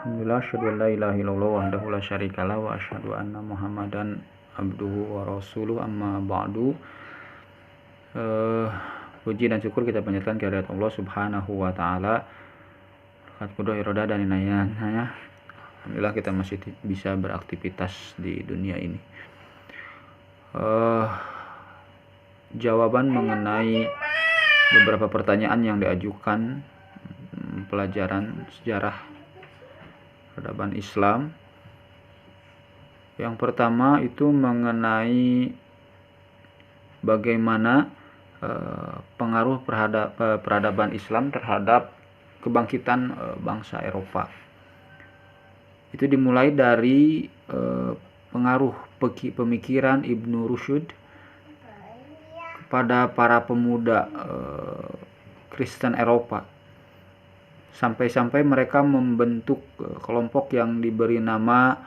Alhamdulillah, asyhadu an la ilaha illallah wahdahu la syarikalah wa asyhadu anna Muhammadan abduhu wa rasuluh, amma ba'du. Puji dan syukur kita panjatkan kehadirat Allah Subhanahu wa taala. Berkat qudra iroda dan inayahnya, alhamdulillah kita masih bisa beraktivitas di dunia ini. Jawaban mengenai beberapa pertanyaan yang diajukan pelajaran sejarah peradaban Islam. Yang pertama itu mengenai bagaimana pengaruh peradaban Islam terhadap kebangkitan bangsa Eropa. Itu dimulai dari pengaruh pemikiran Ibnu Rushd kepada para pemuda Kristen Eropa, sampai-sampai mereka membentuk kelompok yang diberi nama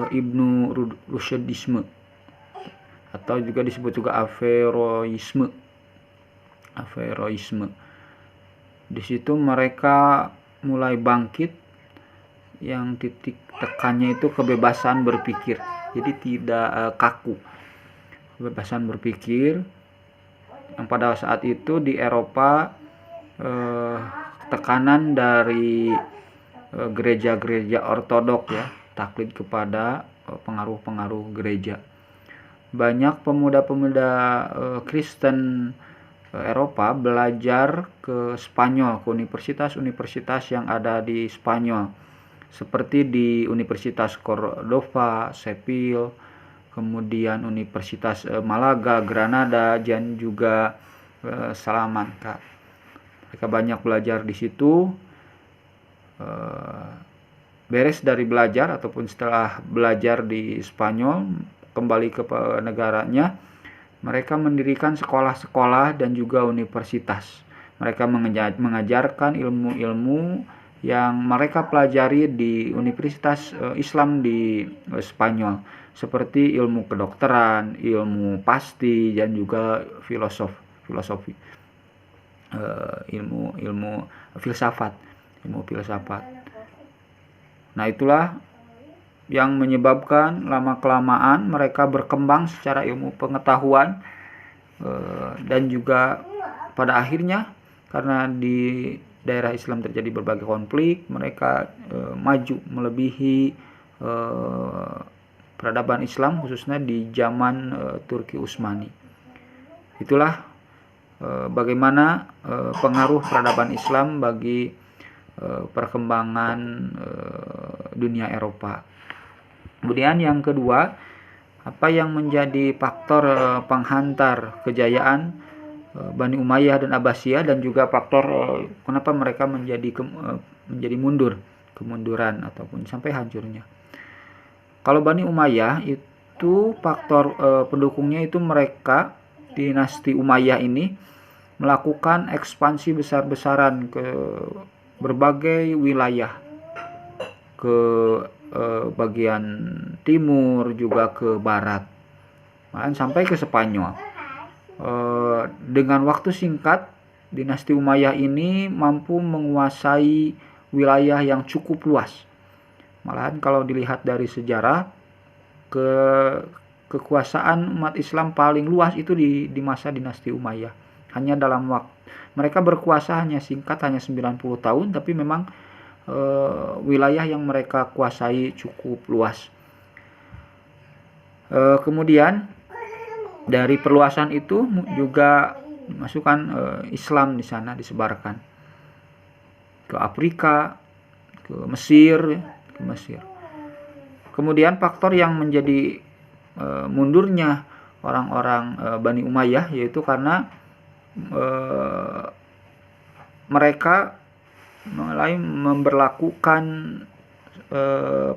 Ibnu Rushdisme, atau juga disebut juga Averroisme. Di situ mereka mulai bangkit, yang titik tekannya itu kebebasan berpikir, jadi tidak kaku, kebebasan berpikir. Yang pada saat itu di Eropa tekanan dari gereja-gereja ortodok, ya, taklid kepada pengaruh-pengaruh gereja. Banyak pemuda-pemuda Kristen Eropa belajar ke Spanyol, ke universitas-universitas yang ada di Spanyol, seperti di Universitas Cordova, Seville, kemudian Universitas Malaga, Granada, dan juga Salamanca. Mereka banyak belajar di situ. Beres dari belajar ataupun setelah belajar di Spanyol, kembali ke negaranya, mereka mendirikan sekolah-sekolah dan juga universitas. Mereka mengajarkan ilmu-ilmu yang mereka pelajari di Universitas Islam di Spanyol, seperti ilmu kedokteran, ilmu pasti, dan juga filosofi. Ilmu filsafat. Nah, itulah yang menyebabkan lama-kelamaan mereka berkembang secara ilmu pengetahuan, dan juga pada akhirnya karena di daerah Islam terjadi berbagai konflik, mereka maju melebihi peradaban Islam, khususnya di zaman Turki Utsmani. Itulah bagaimana pengaruh peradaban Islam bagi perkembangan dunia Eropa. Kemudian yang kedua, apa yang menjadi faktor penghantar kejayaan Bani Umayyah dan Abbasiyah, dan juga faktor kenapa mereka menjadi kemunduran ataupun sampai hancurnya. Kalau Bani Umayyah itu faktor pendukungnya itu mereka, dinasti Umayyah ini melakukan ekspansi besar-besaran ke berbagai wilayah, ke bagian timur juga ke barat, bahkan sampai ke Spanyol. Dengan waktu singkat, dinasti Umayyah ini mampu menguasai wilayah yang cukup luas. Malahan kalau dilihat dari sejarah, kekuasaan umat Islam paling luas itu di masa dinasti Umayyah. Hanya dalam waktu mereka berkuasa hanya singkat, hanya 90 tahun, tapi memang wilayah yang mereka kuasai cukup luas. Kemudian dari perluasan itu juga dimasukkan Islam di sana, disebarkan ke Afrika, ke Mesir. Kemudian faktor yang menjadi mundurnya orang-orang Bani Umayyah yaitu karena mereka mulai memberlakukan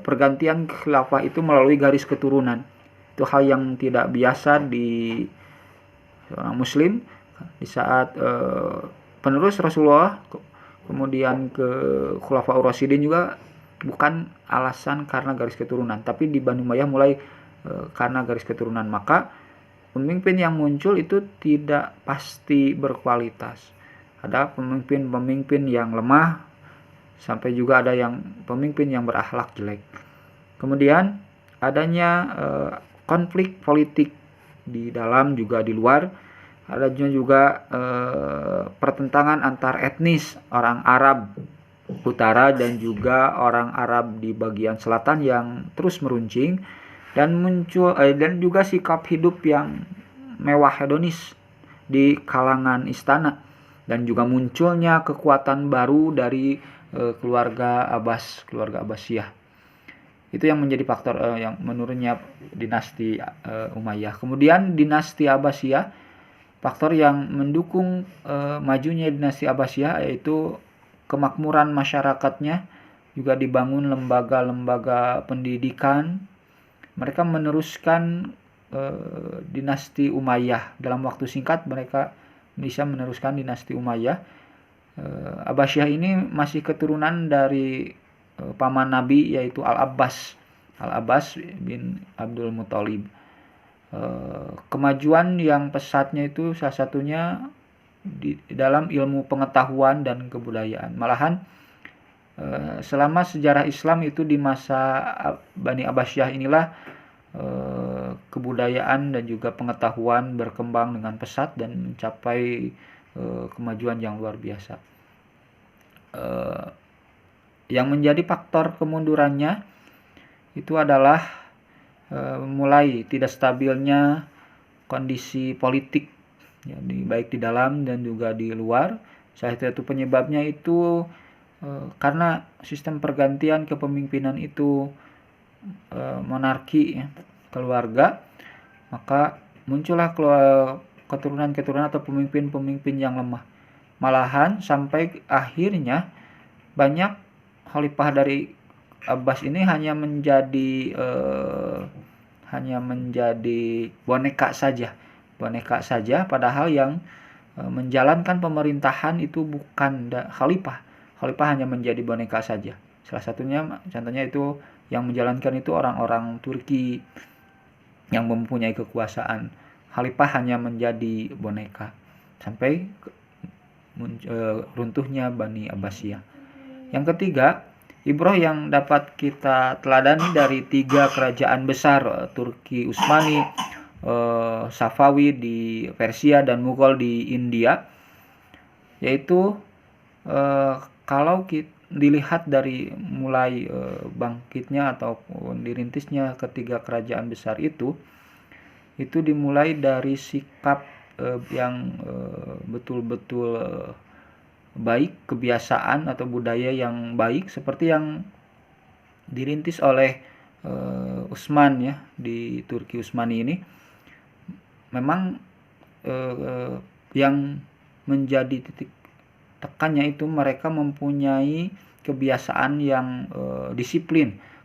pergantian khilafah itu melalui garis keturunan. Itu hal yang tidak biasa di seorang Muslim. Di saat penerus Rasulullah kemudian ke Khulafaur Rasyidin juga bukan alasan karena garis keturunan, tapi di Bani Umayyah mulai karena garis keturunan. Maka pemimpin yang muncul itu tidak pasti berkualitas. Ada pemimpin-pemimpin yang lemah, sampai juga ada yang pemimpin yang berakhlak jelek. Kemudian adanya konflik politik di dalam juga di luar, adanya juga pertentangan antar etnis orang Arab utara dan juga orang Arab di bagian selatan yang terus meruncing, dan muncul dan juga sikap hidup yang mewah hedonis di kalangan istana, dan juga munculnya kekuatan baru dari keluarga Abbasiyah. Itu yang menjadi faktor yang menurunnya dinasti Umayyah. Kemudian dinasti Abbasiyah, faktor yang mendukung majunya dinasti Abbasiyah yaitu kemakmuran masyarakatnya, juga dibangun lembaga-lembaga pendidikan. Mereka meneruskan dinasti Umayyah. Dalam waktu singkat mereka bisa meneruskan dinasti Umayyah. Abbasiyah ini masih keturunan dari paman Nabi yaitu Al-Abbas bin Abdul Muthalib. Kemajuan yang pesatnya itu salah satunya di dalam ilmu pengetahuan dan kebudayaan. Malahan selama sejarah Islam itu di masa Bani Abbasiyah inilah kebudayaan dan juga pengetahuan berkembang dengan pesat dan mencapai kemajuan yang luar biasa. Yang menjadi faktor kemundurannya itu adalah mulai tidak stabilnya kondisi politik, ya, baik di dalam dan juga di luar. Salah satu penyebabnya itu karena sistem pergantian kepemimpinan itu monarki, ya, keluarga, maka muncullah keturunan-keturunan atau pemimpin-pemimpin yang lemah. Malahan sampai akhirnya banyak khalifah dari Abbas ini hanya menjadi boneka saja, padahal yang menjalankan pemerintahan itu bukan khalifah. Khalifah hanya menjadi boneka saja. Salah satunya contohnya itu yang menjalankan itu orang-orang Turki yang mempunyai kekuasaan. Khalifah hanya menjadi boneka sampai runtuhnya Bani Abbasiyah. Yang ketiga, ibrah yang dapat kita teladani dari 3 kerajaan besar, Turki Utsmani, Safawi di Persia, dan Mughal di India, yaitu kalau kita dilihat dari mulai bangkitnya ataupun dirintisnya ketiga kerajaan besar itu dimulai dari sikap yang betul-betul baik, kebiasaan atau budaya yang baik seperti yang dirintis oleh Utsman, ya, di Turki Utsmani ini. Memang yang menjadi titik tekannya itu mereka mempunyai kebiasaan yang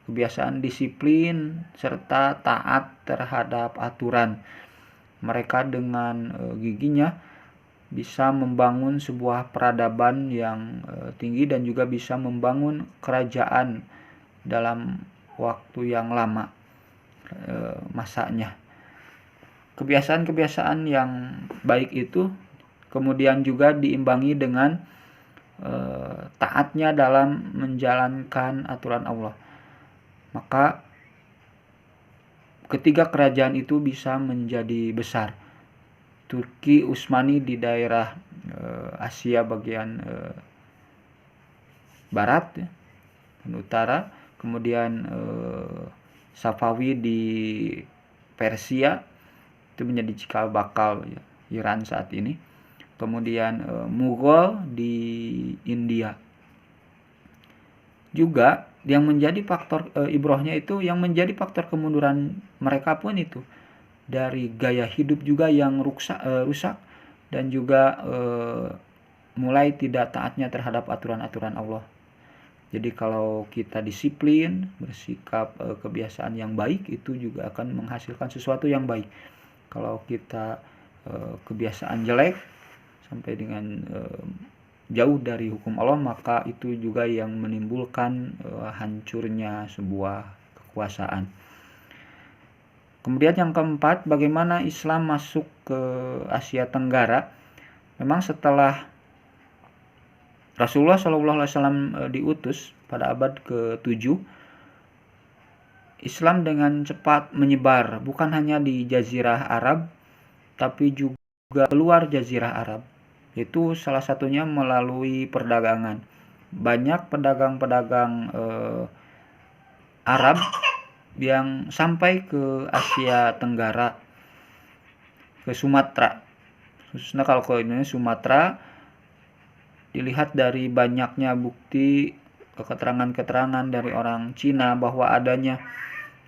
kebiasaan disiplin serta taat terhadap aturan. Mereka dengan giginya bisa membangun sebuah peradaban yang tinggi dan juga bisa membangun kerajaan dalam waktu yang lama masanya. Kebiasaan-kebiasaan yang baik itu kemudian juga diimbangi dengan taatnya dalam menjalankan aturan Allah. Maka ketiga kerajaan itu bisa menjadi besar. Turki Utsmani di daerah Asia bagian barat, ya, dan utara, kemudian Safawi di Persia itu menjadi cikal bakal, ya, Iran saat ini. Kemudian Mughal di India. Juga yang menjadi faktor ibrahnya itu, yang menjadi faktor kemunduran mereka pun itu dari gaya hidup juga yang rusak dan juga mulai tidak taatnya terhadap aturan-aturan Allah. Jadi kalau kita disiplin, bersikap kebiasaan yang baik, itu juga akan menghasilkan sesuatu yang baik. Kalau kita kebiasaan jelek sampai dengan jauh dari hukum Allah, maka itu juga yang menimbulkan hancurnya sebuah kekuasaan. Kemudian yang keempat, bagaimana Islam masuk ke Asia Tenggara. Memang setelah Rasulullah SAW diutus pada abad ke-7, Islam dengan cepat menyebar bukan hanya di Jazirah Arab tapi juga keluar Jazirah Arab. Itu salah satunya melalui perdagangan. Banyak pedagang-pedagang Arab yang sampai ke Asia Tenggara, ke Sumatera. Khususnya kalau ke Indonesia, Sumatera, dilihat dari banyaknya bukti keterangan-keterangan dari orang Cina bahwa adanya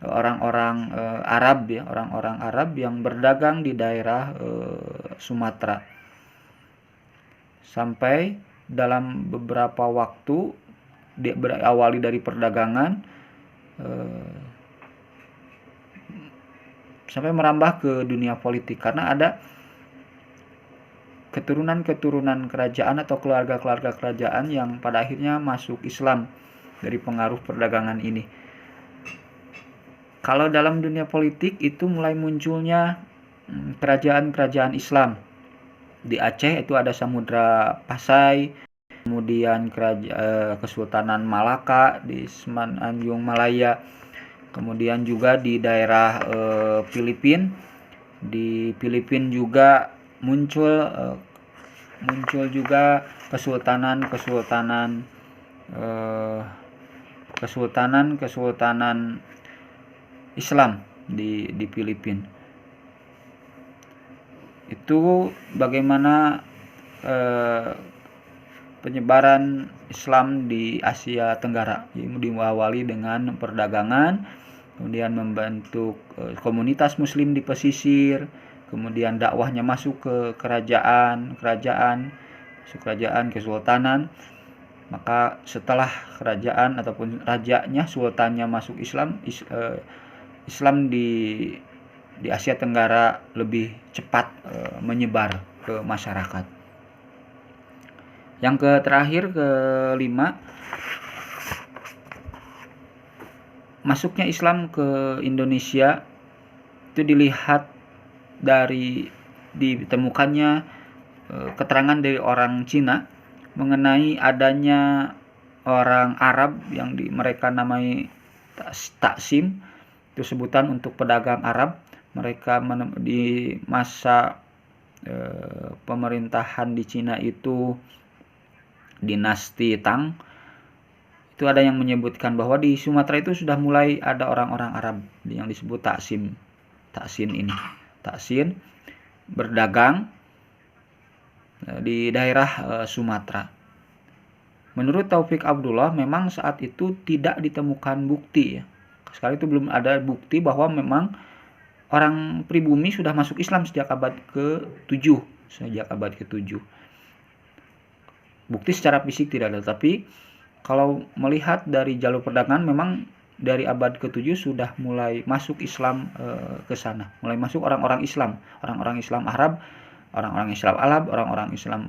orang-orang Arab ya, orang-orang Arab yang berdagang di daerah Sumatera. Sampai dalam beberapa waktu berawali dari perdagangan sampai merambah ke dunia politik, karena ada keturunan-keturunan kerajaan atau keluarga-keluarga kerajaan yang pada akhirnya masuk Islam dari pengaruh perdagangan ini. Kalau dalam dunia politik itu mulai munculnya kerajaan-kerajaan Islam. Di Aceh itu ada Samudra Pasai, kemudian Kesultanan Malaka di Semenanjung Malaya, kemudian juga di daerah Filipina. Di Filipina juga muncul juga kesultanan Islam di Filipina. Itu bagaimana penyebaran Islam di Asia Tenggara, diawali dengan perdagangan, kemudian membentuk komunitas Muslim di pesisir, kemudian dakwahnya masuk ke kerajaan, kesultanan. Maka setelah kerajaan ataupun rajanya, sultannya masuk Islam, Islam di Asia Tenggara lebih cepat menyebar ke masyarakat. Yang terakhir, kelima, masuknya Islam ke Indonesia itu dilihat dari ditemukannya keterangan dari orang Cina mengenai adanya orang Arab yang mereka namai taksim, itu sebutan untuk pedagang Arab. Mereka di masa pemerintahan di Cina itu dinasti Tang, itu ada yang menyebutkan bahwa di Sumatera itu sudah mulai ada orang-orang Arab yang disebut taksin berdagang di daerah Sumatera. Menurut Taufik Abdullah, memang saat itu tidak ditemukan bukti ya. Sekali itu belum ada bukti bahwa memang orang pribumi sudah masuk Islam sejak abad ke-7. Bukti secara fisik tidak ada, tapi kalau melihat dari jalur perdagangan memang dari abad ke-7 sudah mulai masuk Islam ke sana. Mulai masuk orang-orang Islam Arab, orang-orang Islam orang-orang Islam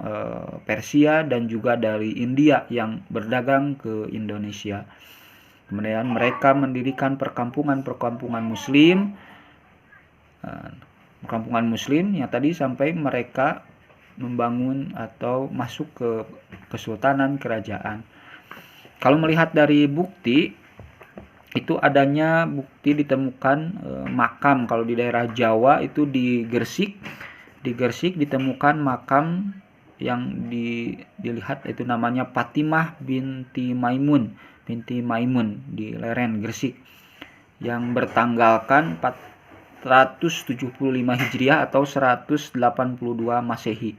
Persia, dan juga dari India yang berdagang ke Indonesia. Kemudian mereka mendirikan perkampungan Muslim, yang tadi sampai mereka membangun atau masuk ke kesultanan kerajaan. Kalau melihat dari bukti, itu adanya bukti ditemukan makam. Kalau di daerah Jawa itu di Gresik ditemukan makam yang dilihat itu namanya Fatimah binti Maimun di Leren, Gresik, yang bertanggalkan 475 Hijriah atau 182 Masehi.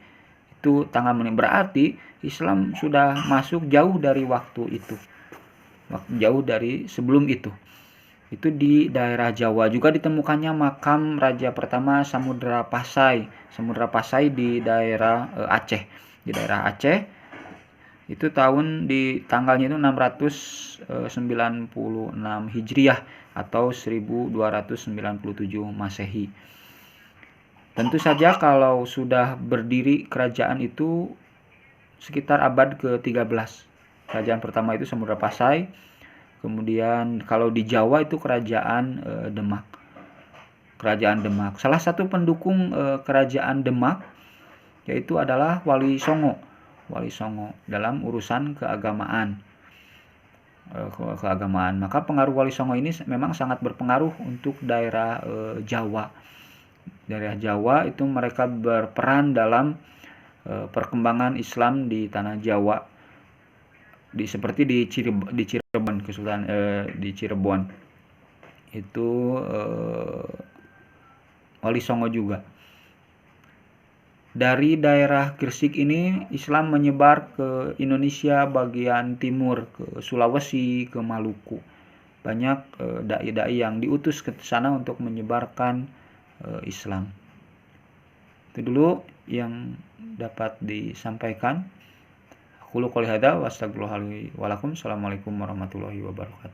Itu tanggal menit, berarti Islam sudah masuk jauh dari waktu itu, jauh dari sebelum itu. Itu di daerah Jawa. Juga ditemukannya makam Raja pertama Samudra Pasai di daerah Aceh. Di daerah Aceh itu di tanggalnya itu 696 Hijriah atau 1297 Masehi. Tentu saja kalau sudah berdiri kerajaan itu sekitar abad ke-13. Kerajaan pertama itu Samudra Pasai. Kemudian kalau di Jawa itu kerajaan Demak. Salah satu pendukung kerajaan Demak yaitu adalah Wali Songo. Wali Songo dalam urusan keagamaan. Maka pengaruh Wali Songo ini memang sangat berpengaruh untuk daerah Jawa. Daerah Jawa itu mereka berperan dalam perkembangan Islam di tanah Jawa, seperti di Cirebon, di Cirebon itu Wali Songo juga. Dari daerah Gresik ini Islam menyebar ke Indonesia bagian timur, ke Sulawesi, ke Maluku. Banyak dai-dai yang diutus ke sana untuk menyebarkan Islam. Itu dulu yang dapat disampaikan. Aku qouli hadza wa astagfirullahaladzim wa lakum. Assalamualaikum warahmatullahi wabarakatuh.